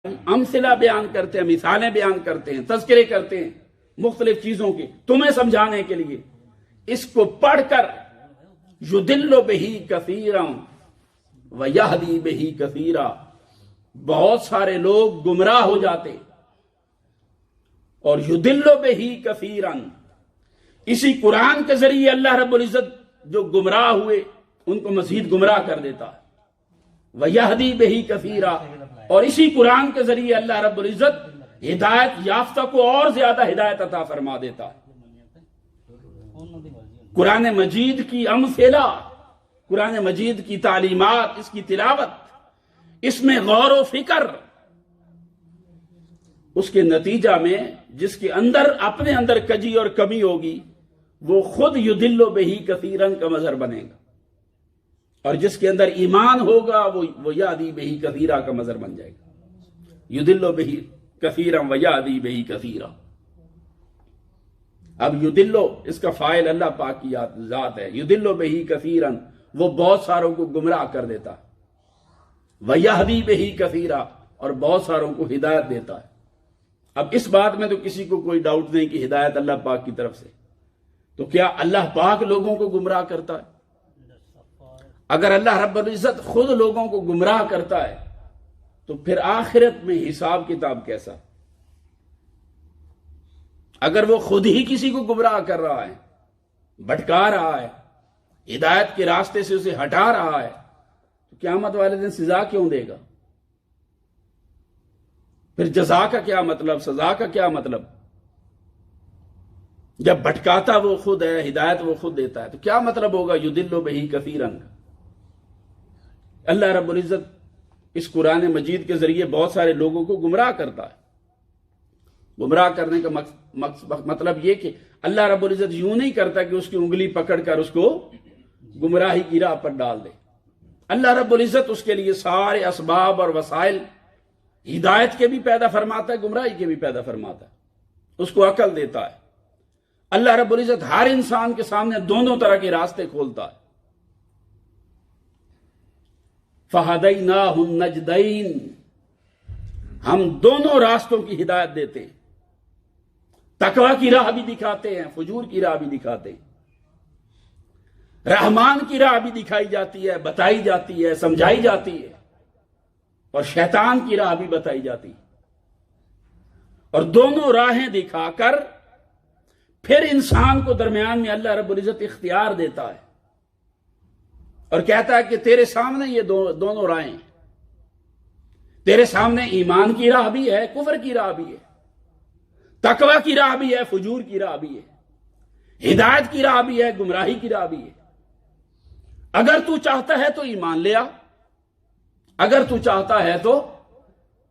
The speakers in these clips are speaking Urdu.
امثلہ بیان کرتے ہیں، مثالیں بیان کرتے ہیں، تذکرے کرتے ہیں مختلف چیزوں کی تمہیں سمجھانے کے لیے۔ اس کو پڑھ کر یضل بہ کثیرا ویہدی بہ کثیرا، بہت سارے لوگ گمراہ ہو جاتے، اور یضل بہ کثیرا، اسی قرآن کے ذریعے اللہ رب العزت جو گمراہ ہوئے ان کو مزید گمراہ کر دیتا ہے، ویہدی بہ کثیرا، اور اسی قرآن کے ذریعے اللہ رب العزت ہدایت یافتہ کو اور زیادہ ہدایت عطا فرما دیتا ہے۔ قرآن مجید کی امثلہ، قرآن مجید کی تعلیمات، اس کی تلاوت، اس میں غور و فکر، اس کے نتیجہ میں جس کے اندر اپنے اندر کجی اور کمی ہوگی وہ خود یضل بہ کثیرا کا مظہر بنے گا، اور جس کے اندر ایمان ہوگا وہ یہدی بہ کثیرا کا مظہر بن جائے گا۔ یضل بہ کثیرا ویہدی بہ کثیرا۔ اب یضل، اس کا فاعل اللہ پاک کی ذات ہے، یضل بہ کثیرا، وہ بہت ساروں کو گمراہ کر دیتا ہے، ویہدی بہ کثیرا، اور بہت ساروں کو ہدایت دیتا ہے۔ اب اس بات میں تو کسی کو کوئی ڈاؤٹ نہیں کہ ہدایت اللہ پاک کی طرف سے، تو کیا اللہ پاک لوگوں کو گمراہ کرتا ہے؟ اگر اللہ رب العزت خود لوگوں کو گمراہ کرتا ہے تو پھر آخرت میں حساب کتاب کیسا؟ اگر وہ خود ہی کسی کو گمراہ کر رہا ہے، بھٹکا رہا ہے، ہدایت کے راستے سے اسے ہٹا رہا ہے، تو قیامت والے دن سزا کیوں دے گا؟ پھر جزا کا کیا مطلب، سزا کا کیا مطلب؟ جب بھٹکاتا وہ خود ہے، ہدایت وہ خود دیتا ہے، تو کیا مطلب ہوگا یضل بہ کثیرا؟ اللہ رب العزت اس قرآن مجید کے ذریعے بہت سارے لوگوں کو گمراہ کرتا ہے۔ گمراہ کرنے کا مطلب یہ کہ اللہ رب العزت یوں نہیں کرتا کہ اس کی انگلی پکڑ کر اس کو گمراہی کی راہ پر ڈال دے۔ اللہ رب العزت اس کے لیے سارے اسباب اور وسائل ہدایت کے بھی پیدا فرماتا ہے، گمراہی کے بھی پیدا فرماتا ہے، اس کو عقل دیتا ہے۔ اللہ رب العزت ہر انسان کے سامنے دونوں طرح کے راستے کھولتا ہے۔ فَهَدَيْنَاهُ النَّجْدَيْنِ، ہم دونوں راستوں کی ہدایت دیتے ہیں، تقوی کی راہ بھی دکھاتے ہیں، فجور کی راہ بھی دکھاتے ہیں، رحمان کی راہ بھی دکھائی جاتی ہے، بتائی جاتی ہے، سمجھائی جاتی ہے، اور شیطان کی راہ بھی بتائی جاتی ہے، اور دونوں راہیں دکھا کر پھر انسان کو درمیان میں اللہ رب العزت اختیار دیتا ہے اور کہتا ہے کہ تیرے سامنے یہ دونوں راہیں ہیں، تیرے سامنے ایمان کی راہ بھی ہے، کفر کی راہ بھی ہے، تقوی کی راہ بھی ہے، فجور کی راہ بھی ہے، ہدایت کی راہ بھی ہے، گمراہی کی راہ بھی ہے۔ اگر تو چاہتا ہے تو ایمان لے آ، اگر تو چاہتا ہے تو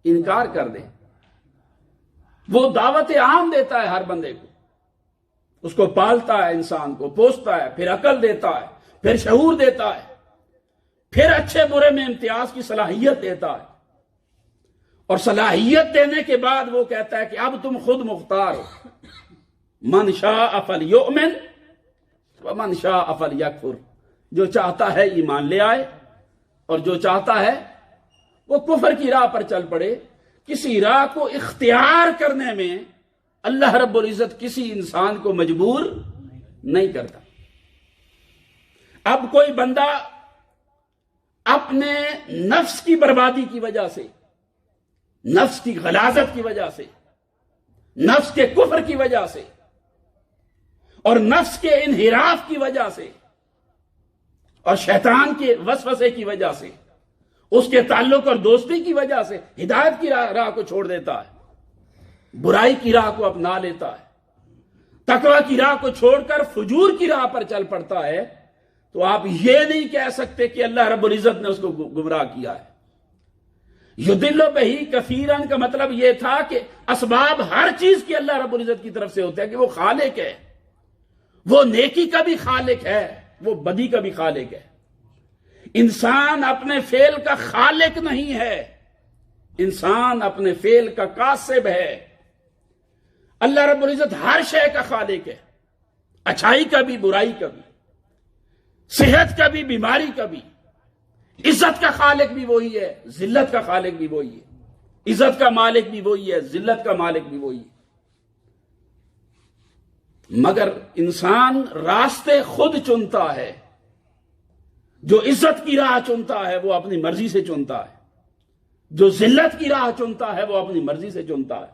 انکار کر دے۔ وہ دعوت عام دیتا ہے ہر بندے کو، اس کو پالتا ہے، انسان کو پوستا ہے، پھر عقل دیتا ہے، پھر شعور دیتا ہے، پھر اچھے برے میں امتیاز کی صلاحیت دیتا ہے، اور صلاحیت دینے کے بعد وہ کہتا ہے کہ اب تم خود مختار ہو، من شاء فلیؤمن ومن شاء فلیکفر، جو چاہتا ہے ایمان لے آئے اور جو چاہتا ہے وہ کفر کی راہ پر چل پڑے۔ کسی راہ کو اختیار کرنے میں اللہ رب العزت کسی انسان کو مجبور نہیں کرتا۔ اب کوئی بندہ اپنے نفس کی بربادی کی وجہ سے، نفس کی غلاظت کی وجہ سے، نفس کے کفر کی وجہ سے، اور نفس کے انحراف کی وجہ سے، اور شیطان کے وسوسے کی وجہ سے، اس کے تعلق اور دوستی کی وجہ سے ہدایت کی راہ کو چھوڑ دیتا ہے، برائی کی راہ کو اپنا لیتا ہے، تقوی کی راہ کو چھوڑ کر فجور کی راہ پر چل پڑتا ہے، تو آپ یہ نہیں کہہ سکتے کہ اللہ رب العزت نے اس کو گمراہ کیا ہے۔ یضل بہ کثیرا کا مطلب یہ تھا کہ اسباب ہر چیز کی اللہ رب العزت کی طرف سے ہوتے ہیں، کہ وہ خالق ہے، وہ نیکی کا بھی خالق ہے، وہ بدی کا بھی خالق ہے۔ انسان اپنے فعل کا خالق نہیں ہے، انسان اپنے فعل کا کاسب ہے۔ اللہ رب العزت ہر شے کا خالق ہے، اچھائی کا بھی، برائی کا بھی، صحت کا بھی، بیماری کا بھی، عزت کا خالق بھی وہی ہے، ذلت کا خالق بھی وہی ہے۔ عزت کا مالک بھی وہی ہے، ذلت کا مالک بھی وہی ہے۔ مگر انسان راستے خود چنتا ہے۔ جو عزت کی راہ چنتا ہے وہ اپنی مرضی سے چنتا ہے، جو ذلت کی راہ چنتا ہے وہ اپنی مرضی سے چنتا ہے،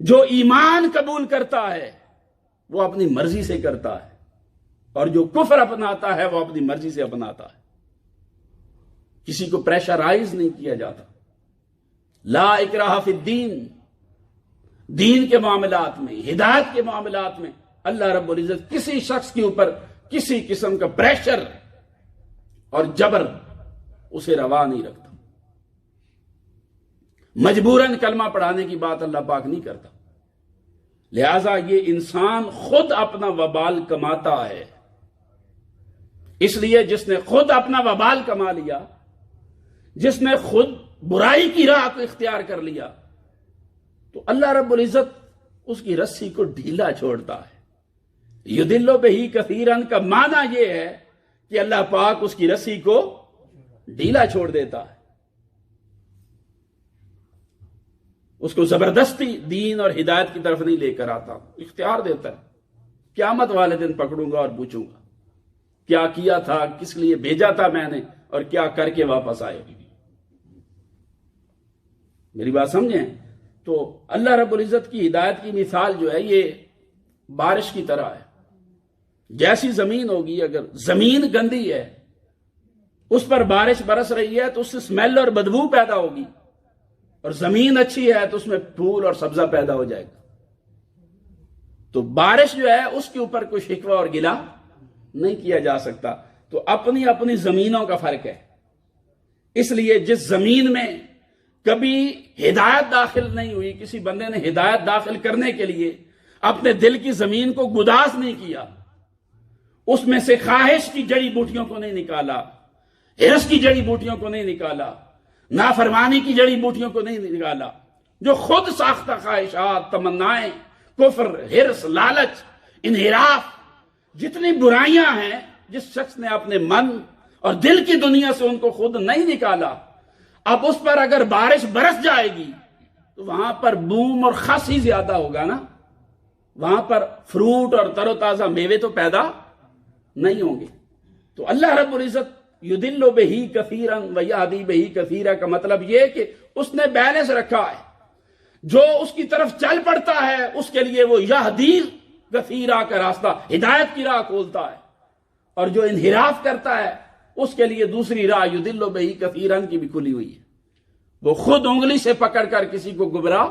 جو ایمان قبول کرتا ہے وہ اپنی مرضی سے کرتا ہے، اور جو کفر اپناتا ہے وہ اپنی مرضی سے اپناتا ہے۔ کسی کو پریشرائز نہیں کیا جاتا۔ لا اکراہ فی الدین، دین کے معاملات میں، ہدایت کے معاملات میں اللہ رب العزت کسی شخص کے اوپر کسی قسم کا پریشر اور جبر اسے روا نہیں رکھتا۔ مجبوراً کلمہ پڑھانے کی بات اللہ پاک نہیں کرتا۔ لہذا یہ انسان خود اپنا وبال کماتا ہے۔ اس لیے جس نے خود اپنا وبال کما لیا، جس نے خود برائی کی راہ کو اختیار کر لیا، تو اللہ رب العزت اس کی رسی کو ڈھیلا چھوڑتا ہے۔ یدل بہ کثیرا کا معنی یہ ہے کہ اللہ پاک اس کی رسی کو ڈھیلا چھوڑ دیتا ہے، اس کو زبردستی دین اور ہدایت کی طرف نہیں لے کر آتا، اختیار دیتا ہے۔ قیامت والے دن پکڑوں گا اور پوچھوں گا کیا کیا تھا، کس لیے بھیجا تھا میں نے، اور کیا کر کے واپس آئے۔ میری بات سمجھیں؟ تو اللہ رب العزت کی ہدایت کی مثال جو ہے یہ بارش کی طرح ہے۔ جیسی زمین ہوگی، اگر زمین گندی ہے، اس پر بارش برس رہی ہے تو اس سے اسمیل اور بدبو پیدا ہوگی، اور زمین اچھی ہے تو اس میں پھول اور سبزہ پیدا ہو جائے گا۔ تو بارش جو ہے اس کے اوپر کوئی شکوہ اور گلہ نہیں کیا جا سکتا۔ تو اپنی اپنی زمینوں کا فرق ہے۔ اس لیے جس زمین میں کبھی ہدایت داخل نہیں ہوئی، کسی بندے نے ہدایت داخل کرنے کے لیے اپنے دل کی زمین کو گداز نہیں کیا، اس میں سے خواہش کی جڑی بوٹیوں کو نہیں نکالا، ہرس کی جڑی بوٹیوں کو نہیں نکالا، نافرمانی کی جڑی بوٹیوں کو نہیں نکالا، جو خود ساختہ خواہشات، تمنائیں، کفر، ہرس، لالچ، انحراف، جتنی برائیاں ہیں، جس شخص نے اپنے من اور دل کی دنیا سے ان کو خود نہیں نکالا، اب اس پر اگر بارش برس جائے گی تو وہاں پر بوم اور خس ہی زیادہ ہوگا نا، وہاں پر فروٹ اور تر و تازہ میوے تو پیدا نہیں ہوں گے۔ تو اللہ رب العزت یدل بہ کثیرا ویہدی بہ کثیرا کا مطلب یہ کہ اس نے بیلنس رکھا ہے۔ جو اس کی طرف چل پڑتا ہے اس کے لیے وہ یہدی کثیرا کا راستہ، ہدایت کی راہ کھولتا ہے، اور جو انحراف کرتا ہے اس کے لیے دوسری راہ یدل بہ کثیرا کی بھی کھلی ہوئی ہے۔ وہ خود انگلی سے پکڑ کر کسی کو گمراہ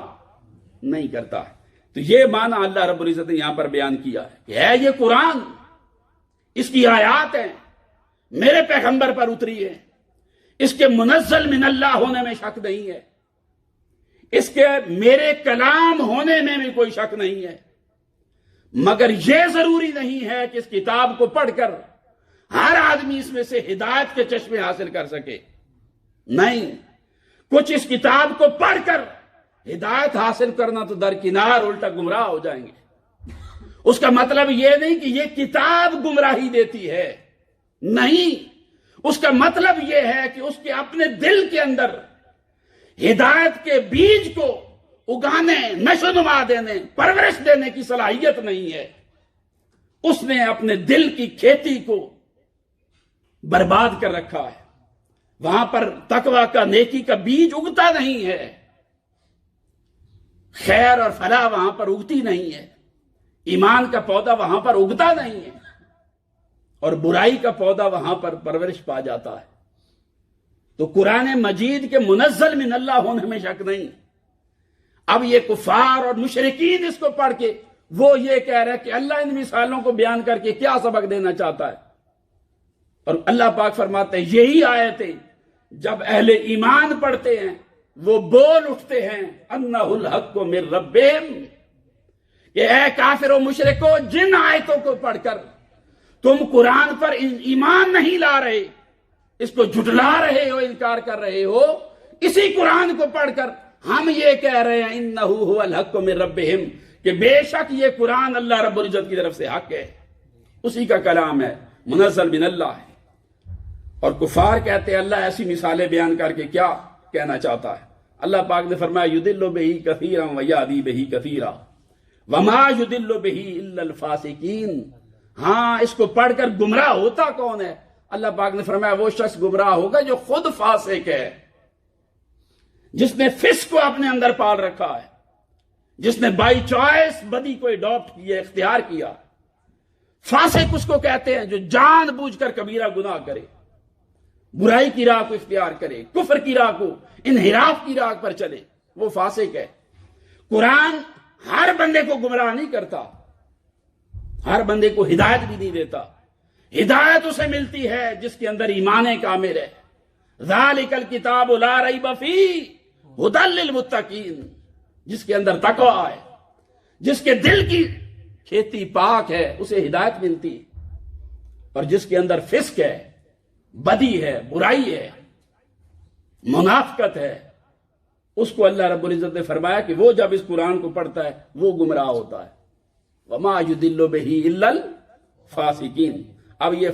نہیں کرتا ہے۔ تو یہ معنی اللہ رب العزت نے یہاں پر بیان کیا ہے کہ ہے یہ قرآن، اس کی آیات ہیں، میرے پیغمبر پر اتری ہے، اس کے منزل من اللہ ہونے میں شک نہیں ہے، اس کے میرے کلام ہونے میں بھی کوئی شک نہیں ہے، مگر یہ ضروری نہیں ہے کہ اس کتاب کو پڑھ کر ہر آدمی اس میں سے ہدایت کے چشمے حاصل کر سکے۔ نہیں، کچھ اس کتاب کو پڑھ کر ہدایت حاصل کرنا تو درکنار، الٹا گمراہ ہو جائیں گے۔ اس کا مطلب یہ نہیں کہ یہ کتاب گمراہی دیتی ہے، نہیں، اس کا مطلب یہ ہے کہ اس کے اپنے دل کے اندر ہدایت کے بیج کو اگانے، نشو نما دینے، پرورش دینے کی صلاحیت نہیں ہے۔ اس نے اپنے دل کی کھیتی کو برباد کر رکھا ہے، وہاں پر تقوی کا، نیکی کا بیج اگتا نہیں ہے، خیر اور فلاح وہاں پر اگتی نہیں ہے، ایمان کا پودا وہاں پر اگتا نہیں ہے، اور برائی کا پودا وہاں پر پرورش پا جاتا ہے۔ تو قرآن مجید کے منزل من اللہ ہونے میں شک نہیں۔ اب یہ کفار اور مشرکین اس کو پڑھ کے وہ یہ کہہ رہے کہ اللہ ان مثالوں کو بیان کر کے کیا سبق دینا چاہتا ہے، اور اللہ پاک فرماتے ہیں یہی آیتیں جب اہل ایمان پڑھتے ہیں وہ بول اٹھتے ہیں انہ الحق من ربہم، کہ اے کافر و مشرکو، جن آیتوں کو پڑھ کر تم قرآن پر ایمان نہیں لا رہے، اس کو جھٹلا رہے ہو، انکار کر رہے ہو، اسی قرآن کو پڑھ کر ہم یہ کہہ رہے ہیں انہ هو الحق من ربہم، کہ بے شک یہ قرآن اللہ رب العزت کی طرف سے حق ہے، اسی کا کلام ہے، منزل من اللہ ہے۔ اور کفار کہتے ہیں اللہ ایسی مثالیں بیان کر کے کیا کہنا چاہتا ہے؟ اللہ پاک نے فرمایا یضل بہ کثیرا ویہدی بہ کثیرا وما یضل بہ الا الفاسقین. ہاں اس کو پڑھ کر گمراہ ہوتا کون ہے؟ اللہ پاک نے فرمایا وہ شخص گمراہ ہوگا جو خود فاسق ہے، جس نے فسق کو اپنے اندر پال رکھا ہے، جس نے بائی چوائس بدی کو اڈاپٹ کیا، اختیار کیا. فاسق اس کو کہتے ہیں جو جان بوجھ کر کبیرہ گناہ کرے، برائی کی راہ کو اختیار کرے، کفر کی راہ کو، انحراف کی راہ پر چلے، وہ فاسق ہے. قرآن ہر بندے کو گمراہ نہیں کرتا، ہر بندے کو ہدایت بھی نہیں دیتا. ہدایت اسے ملتی ہے جس کے اندر ایمان کامل ہے. ذالک الکتاب لا ریب فیہ ھدی للمتقین، جس کے اندر تقوی ہے، جس کے دل کی کھیتی پاک ہے، اسے ہدایت ملتی. اور جس کے اندر فسق ہے، بدی ہے، برائی ہے، منافقت ہے، اس کو اللہ رب العزت نے فرمایا کہ وہ جب اس قرآن کو پڑھتا ہے وہ گمراہ ہوتا ہے. وما یضل بہ الا الفاسقین. اب یہ